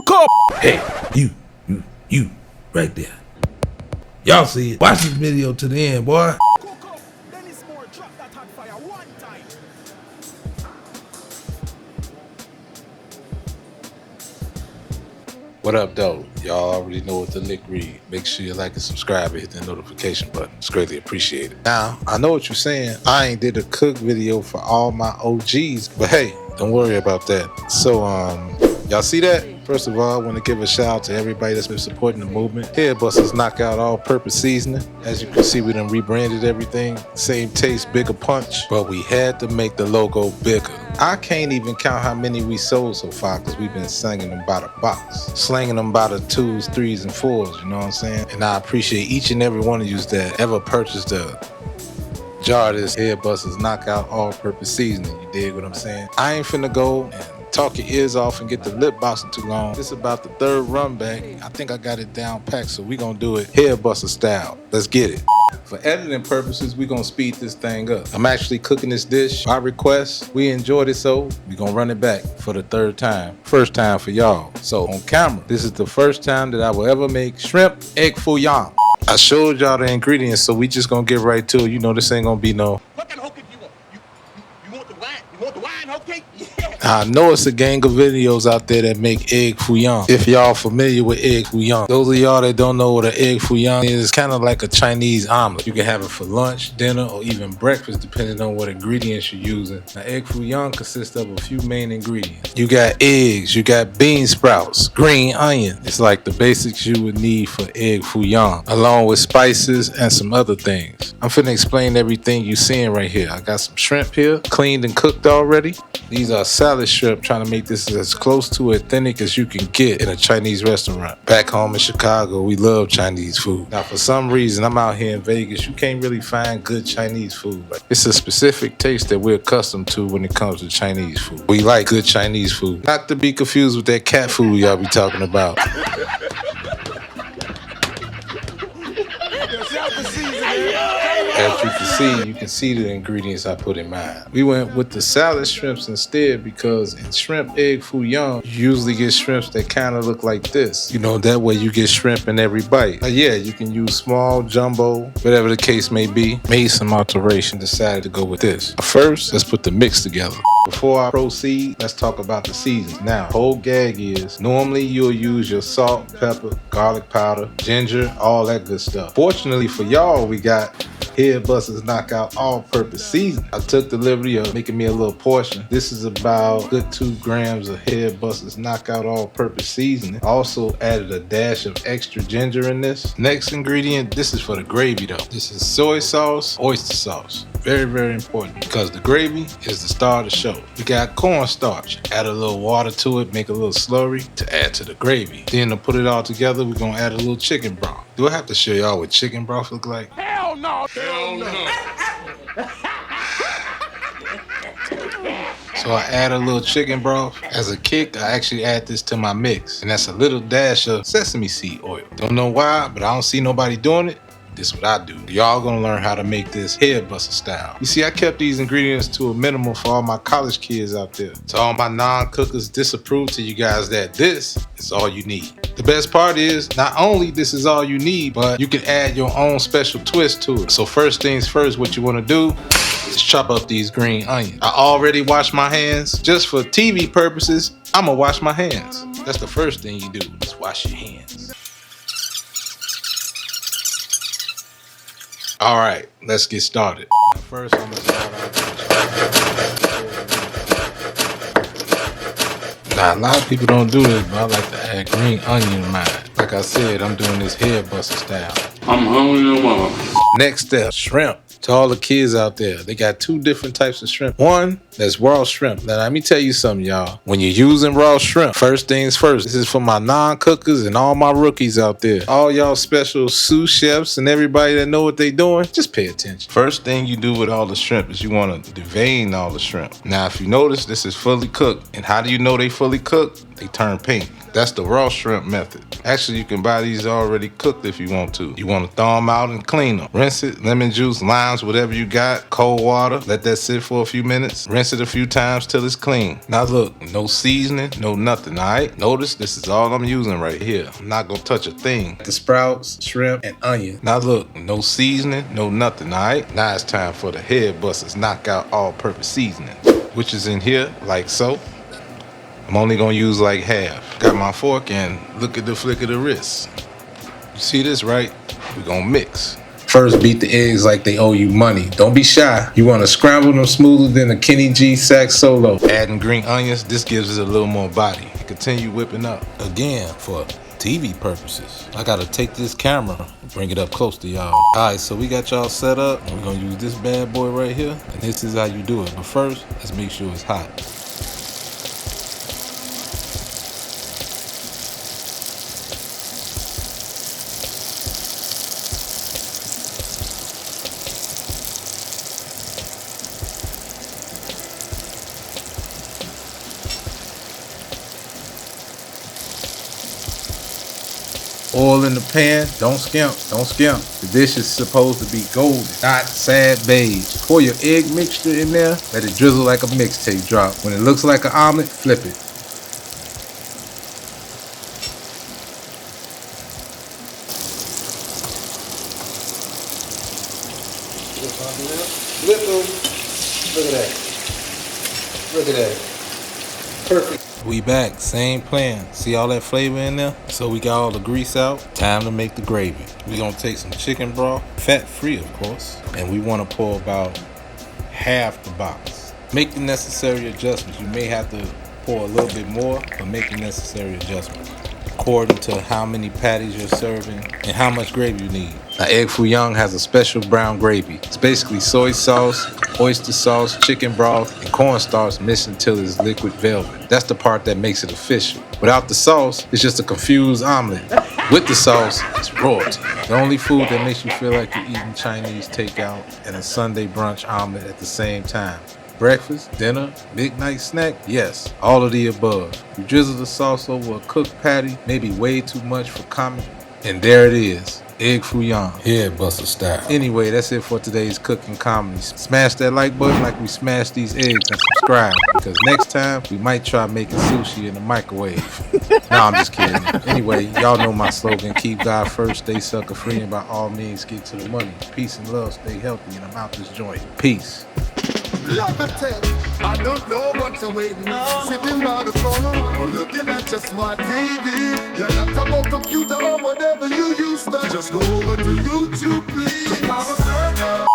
Cookup. Hey, you, right there. Y'all see it. Watch this video to the end, boy. Cookup, then it's more drop that hot fire one time. What up, though? Y'all already know what the lick read. Make sure you like and subscribe and hit the notification button. It's greatly appreciated. Now, I know what you're saying. I ain't did a cook video for all my OGs, but hey, don't worry about that. So, y'all see that? First of all, I want to give a shout out to everybody that's been supporting the movement. Headbusters Knockout All-Purpose Seasoning. As you can see, we done rebranded everything. Same taste, bigger punch, but we had to make the logo bigger. I can't even count how many we sold so far because we've been slinging them by the box. Slinging them by the 2s, 3s, and 4s, you know what I'm saying? And I appreciate each and every one of you that ever purchased a jar of this Headbusters Knockout All-Purpose Seasoning. You dig what I'm saying? I ain't finna go and talk your ears off and get the lip boxing too long. This is about the third run back. I think I got it down packed, so we gonna do it Headbuster style. Let's get it. For editing purposes, we gonna speed this thing up. I'm actually cooking this dish by request. We enjoyed it, so we gonna run it back for the third time. First time for y'all. So on camera, this is the first time that I will ever make shrimp egg foo young. I showed y'all the ingredients, so we just gonna get right to it. You know this ain't gonna be no. What kind of hoe cake you want? You want the wine? You want the wine hoe cake? Yeah. I know it's a gang of videos out there that make egg foo young. If y'all familiar with egg foo young, those of y'all that don't know what an egg foo young is, it's kind of like a Chinese omelet. You can have it for lunch, dinner, or even breakfast, depending on what ingredients you're using. Now, egg foo young consists of a few main ingredients. You got eggs, you got bean sprouts, green onion. It's like the basics you would need for egg foo young, along with spices and some other things. I'm finna explain everything you seeing right here. I got some shrimp here, cleaned and cooked already. These are salad shrimp, trying to make this as close to authentic as you can get in a Chinese restaurant. Back home in Chicago, we love Chinese food. Now, for some reason, I'm out here in Vegas, you can't really find good Chinese food. Like, it's a specific taste that we're accustomed to when it comes to Chinese food. We like good Chinese food. Not to be confused with that cat food y'all be talking about. As you can see the ingredients I put in mine. We went with the salad shrimps instead because in shrimp egg foo young, you usually get shrimps that kind of look like this. You know, that way you get shrimp in every bite. Yeah, you can use small, jumbo, whatever the case may be. Made some alteration, decided to go with this. First, let's put the mix together. Before I proceed, let's talk about the seasoning. Now, whole gag is, normally you'll use your salt, pepper, garlic powder, ginger, all that good stuff. Fortunately for y'all, we got Headbusters Knockout All-Purpose Seasoning. I took the liberty of making me a little portion. This is about good 2 grams of Headbusters Knockout All-Purpose Seasoning. Also added a dash of extra ginger in this. Next ingredient, this is for the gravy though. This is soy sauce, oyster sauce. Very, very important because the gravy is the star of the show. We got cornstarch. Add a little water to it, make a little slurry to add to the gravy. Then to put it all together, we're gonna add a little chicken broth. Do I have to show y'all what chicken broth look like? Hell no! Hell no! So I add a little chicken broth. As a kick, I actually add this to my mix. And that's a little dash of sesame seed oil. Don't know why, but I don't see nobody doing it. This is what I do. Y'all gonna learn how to make this Headbuster style. You see, I kept these ingredients to a minimum for all my college kids out there. To all my non-cookers, disapprove to you guys that this is all you need. The best part is, not only this is all you need, but you can add your own special twist to it. So first things first, what you wanna do is chop up these green onions. I already washed my hands. Just for TV purposes, I'ma wash my hands. That's the first thing you do, is wash your hands. All right, let's get started. First, I'm gonna start out. Now, a lot of people don't do this, but I like to add green onion in mine. Like I said, I'm doing this Headbuster style. I'm hungry tomorrow. Next step, shrimp. To all the kids out there, they got 2 different types of shrimp. One, that's raw shrimp. Now, let me tell you something, y'all. When you're using raw shrimp, first things first, this is for my non-cookers and all my rookies out there. All y'all special sous chefs and everybody that know what they doing, just pay attention. First thing you do with all the shrimp is you want to devein all the shrimp. Now, if you notice, this is fully cooked. And how do you know they fully cooked? They turn pink. That's the raw shrimp method. Actually, you can buy these already cooked if you want to. You want to thaw them out and clean them. Rinse it, lemon juice, limes, whatever you got, cold water. Let that sit for a few minutes. Rinse rinse it a few times till it's clean. Now look, no seasoning, no nothing, all right? Notice this is all I'm using right here. I'm not gonna touch a thing. The sprouts, shrimp, and onion. Now look, no seasoning, no nothing, all right? Now it's time for the head busters knockout all-purpose seasoning, which is in here like so. I'm only gonna use like half. Got my fork and look at the flick of the wrist. You see this, right? We're gonna mix. First, beat the eggs like they owe you money. Don't be shy. You want to scramble them smoother than a Kenny G sax solo. Adding green onions, this gives it a little more body. Continue whipping up. Again, for TV purposes. I gotta take this camera and bring it up close to y'all. Alright, so we got y'all set up. And we're gonna use this bad boy right here. And this is how you do it. But first, let's make sure it's hot. Oil in the pan, don't skimp, don't skimp. The dish is supposed to be golden, not sad beige. Pour your egg mixture in there, let it drizzle like a mixtape drop. When it looks like an omelet, flip it. Flip them. Look at that. Look at that. Perfect. We back, same plan. See all that flavor in there? So we got all the grease out. Time to make the gravy. We're gonna take some chicken broth, fat-free of course, and we wanna pour about half the box. Make the necessary adjustments. You may have to pour a little bit more, but make the necessary adjustments according to how many patties you're serving and how much gravy you need. Now, egg foo young has a special brown gravy. It's basically soy sauce, oyster sauce, chicken broth, and cornstarch mixed until it's liquid velvet. That's the part that makes it official. Without the sauce, it's just a confused omelet. With the sauce, it's royalty. The only food that makes you feel like you're eating Chinese takeout and a Sunday brunch omelet at the same time. Breakfast, dinner, midnight snack, yes, all of the above. You drizzle the sauce over a cooked patty, maybe way too much for comment, and there it is. Egg foo young. Head buster style. Anyway, that's it for today's cooking comedy. Smash that like button like we smashed these eggs and subscribe, because next time we might try making sushi in the microwave. Nah, I'm just kidding. Anyway, y'all know my slogan, keep God first, stay sucker free, and by all means get to the money. Peace and love, stay healthy, and I'm out this joint. Peace. Love the tell. I don't know what you're waiting on. Sitting by the phone or looking at your smart TV. Your laptop or computer or whatever you use. Just go over to YouTube, please. PowerCircle.